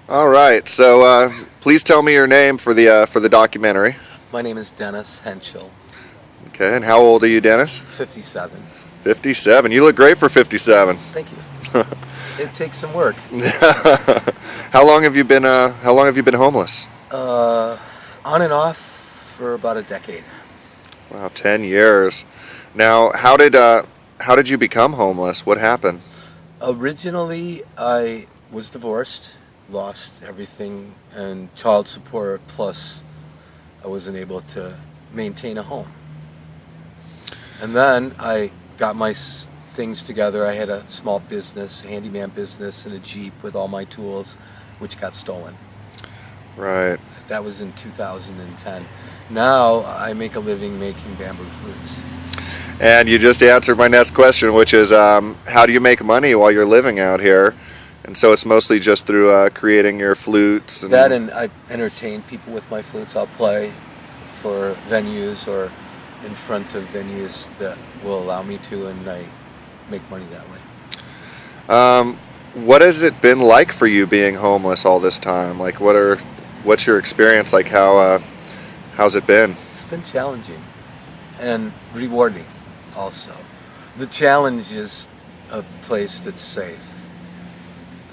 All right. So please tell me your name for the documentary. My name is Dennis Henschel, Okay. And how old are you, Dennis? 57. 57. You look great for 57. Thank you. It takes some work. How long have you been homeless? On and off for about a decade. Wow, 10 years. Now, how did you become homeless? What happened? Originally, I was divorced, lost everything, and child support, plus I wasn't able to maintain a home. And then I got my things together. I had a small business, a handyman business, and a Jeep with all my tools, which got stolen. Right. That was in 2010. Now I make a living making bamboo flutes. And you just answered my next question, which is how do you make money while you're living out here? And so it's mostly just through creating your flutes. And I entertain people with my flutes. I'll play for venues or in front of venues that will allow me to, and I make money that way. What has it been like for you being homeless all this time? Like, what's your experience like? How's it been? It's been challenging and rewarding also. The challenge is a place that's safe.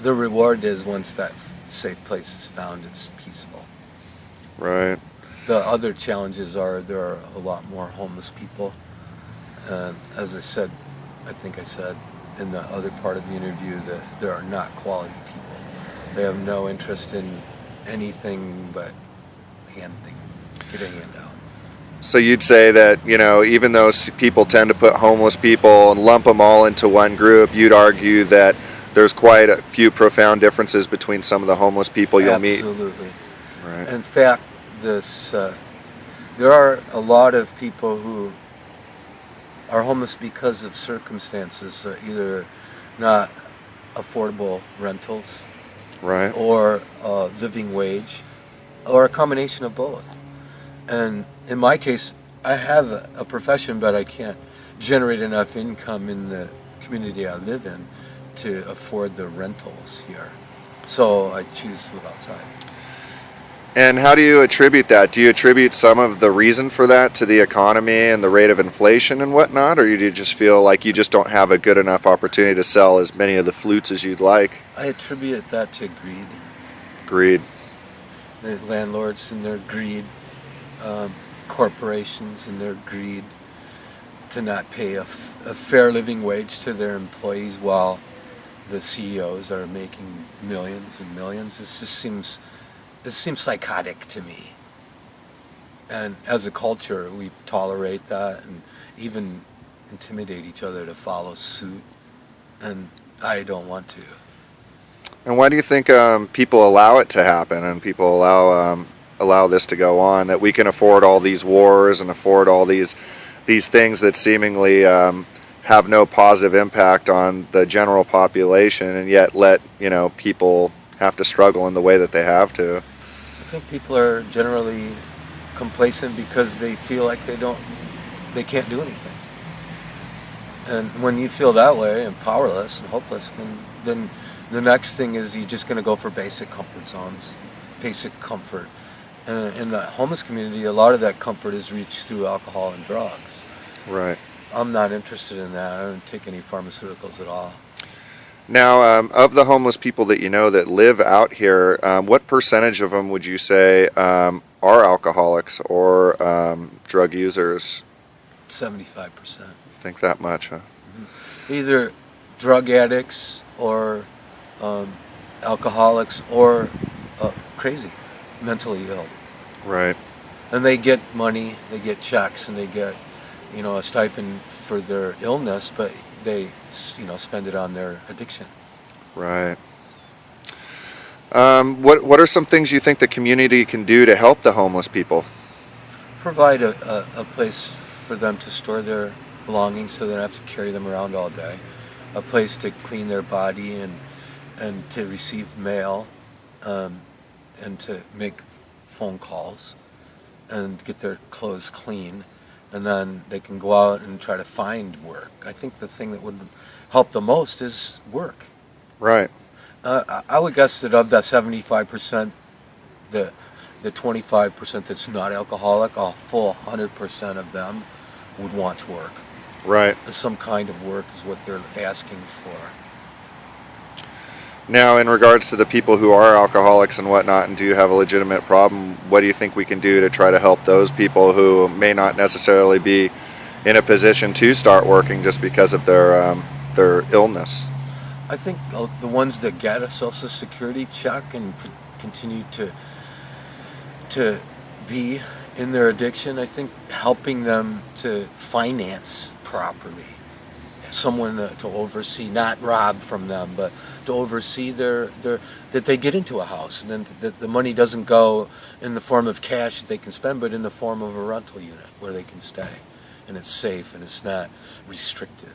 The reward is once that safe place is found, it's peaceful. Right. The other challenges are there are a lot more homeless people. As I think I said in the other part of the interview, that there are not quality people. They have no interest in anything but get a handout. So you'd say that, even though people tend to put homeless people and lump them all into one group, you'd argue that there's quite a few profound differences between some of the homeless people you'll meet. Absolutely. Right. In fact, there are a lot of people who are homeless because of circumstances, either not affordable rentals, Right. or living wage, or a combination of both. And in my case, I have a profession, but I can't generate enough income in the community I live in to afford the rentals here. So I choose to live outside. And how do you attribute that? Do you attribute some of the reason for that to the economy and the rate of inflation and whatnot, or do you just feel like you just don't have a good enough opportunity to sell as many of the flutes as you'd like? I attribute that to greed. Greed. The landlords and their greed, corporations and their greed to not pay a fair living wage to their employees while the CEOs are making millions and millions. This seems psychotic to me. And as a culture, we tolerate that and even intimidate each other to follow suit. And I don't want to. And why do you think people allow it to happen and people allow this to go on? That we can afford all these wars and afford all these things that seemingly have no positive impact on the general population, and yet let people have to struggle in the way that they have to. I think people are generally complacent because they feel like they can't do anything. And when you feel that way and powerless and hopeless, then the next thing is you're just going to go for basic comfort zones, basic comfort. And in the homeless community, a lot of that comfort is reached through alcohol and drugs. Right. I'm not interested in that. I don't take any pharmaceuticals at all. Now, of the homeless people that you know that live out here, what percentage of them would you say are alcoholics or drug users? 75%. Think that much, huh? Mm-hmm. Either drug addicts or alcoholics or crazy, mentally ill. Right. And they get money, they get checks, and they get a stipend for their illness, but they spend it on their addiction. Right. What are some things you think the community can do to help the homeless people? Provide a place for them to store their belongings so they don't have to carry them around all day. A place to clean their body and to receive mail, and to make phone calls and get their clothes clean. And then they can go out and try to find work. I think the thing that would help the most is work. Right. I would guess that of that 75%, the 25% that's not alcoholic, a full 100% of them would want to work. Right. Some kind of work is what they're asking for. Now, in regards to the people who are alcoholics and whatnot and do have a legitimate problem, what do you think we can do to try to help those people who may not necessarily be in a position to start working just because of their illness? I think the ones that get a Social Security check and continue to be in their addiction, I think helping them to finance properly, someone to oversee, not rob from them, but to oversee that they get into a house, and then that the money doesn't go in the form of cash that they can spend, but in the form of a rental unit where they can stay, and it's safe and it's not restrictive.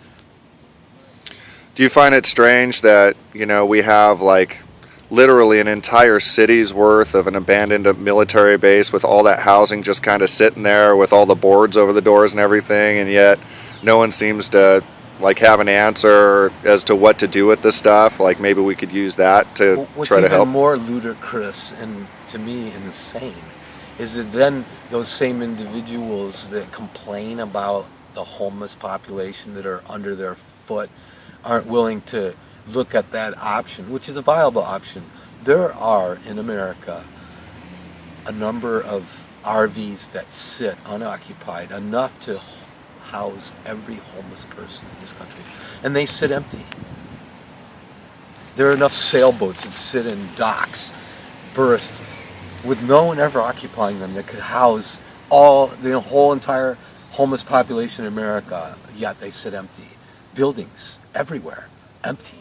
Do you find it strange that, we have like literally an entire city's worth of an abandoned military base with all that housing just kind of sitting there with all the boards over the doors and everything, and yet no one seems to like have an answer as to what to do with the stuff? Like maybe we could use that to try to help. What's even more ludicrous and to me insane is that then those same individuals that complain about the homeless population that are under their foot aren't willing to look at that option, which is a viable option. There are in America a number of RVs that sit unoccupied, enough to house every homeless person in this country, and they sit empty. There are enough sailboats that sit in docks, berthed, with no one ever occupying them, that could house the whole entire homeless population in America, yet they sit empty. Buildings everywhere, empty.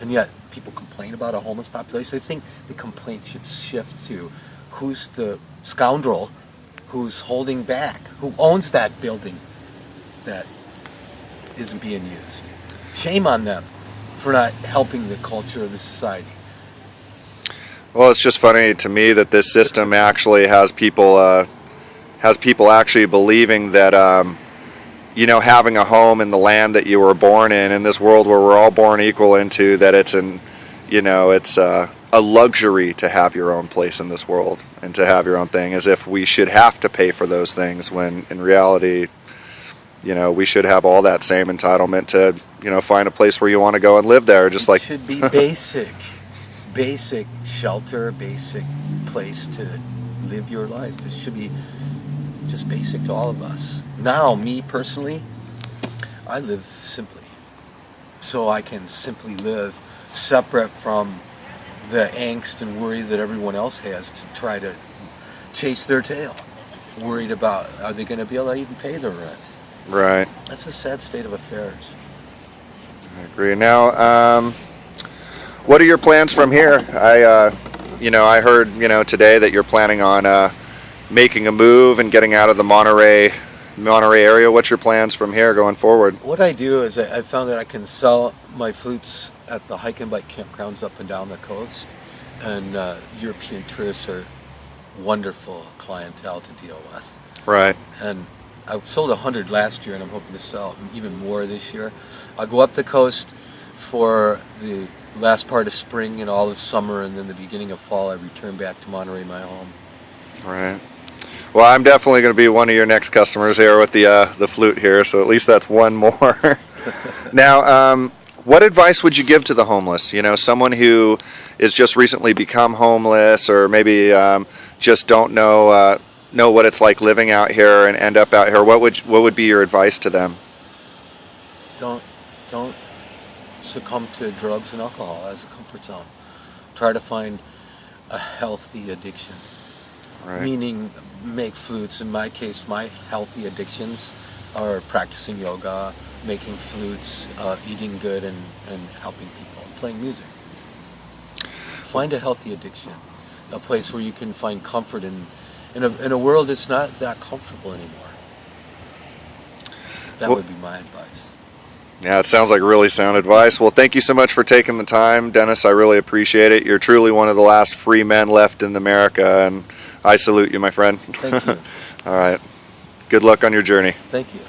And yet people complain about a homeless population. I think the complaint should shift to who's the scoundrel who's holding back, who owns that building that isn't being used. Shame on them for not helping the culture of the society. Well, it's just funny to me that this system actually has people actually believing that having a home in the land that you were born in this world where we're all born equal into, that it's a luxury to have your own place in this world and to have your own thing, as if we should have to pay for those things, when in reality, we should have all that same entitlement to, find a place where you want to go and live there. Just like it should be basic shelter, basic place to live your life. It should be just basic to all of us. Now, me personally, I live simply, so I can simply live separate from the angst and worry that everyone else has to try to chase their tail, worried about, are they going to be able to even pay their rent? Right. That's a sad state of affairs. I agree. Now, what are your plans from here? I heard, today that you're planning on making a move and getting out of the Monterey area. What's your plans from here going forward? What I do is I found that I can sell my flutes at the hike and bike campgrounds up and down the coast, and European tourists are wonderful clientele to deal with. Right. And I sold 100 last year, and I'm hoping to sell even more this year. I'll go up the coast for the last part of spring and all of summer, and then the beginning of fall I return back to Monterey, my home. Right. Well, I'm definitely going to be one of your next customers here with the flute here, so at least that's one more. Now, what advice would you give to the homeless? Someone who is just recently become homeless, or maybe just don't know what it's like living out here and end up out here. What would be your advice to them? Don't succumb to drugs and alcohol as a comfort zone. Try to find a healthy addiction. Right. Meaning, make flutes. In my case, my healthy addictions are practicing yoga, making flutes, eating good, and helping people, and playing music. Find a healthy addiction, a place where you can find comfort in a world that's not that comfortable anymore. That would be my advice. Yeah, it sounds like really sound advice. Well, thank you so much for taking the time, Dennis. I really appreciate it. You're truly one of the last free men left in America, and I salute you, my friend. Thank you. All right. Good luck on your journey. Thank you.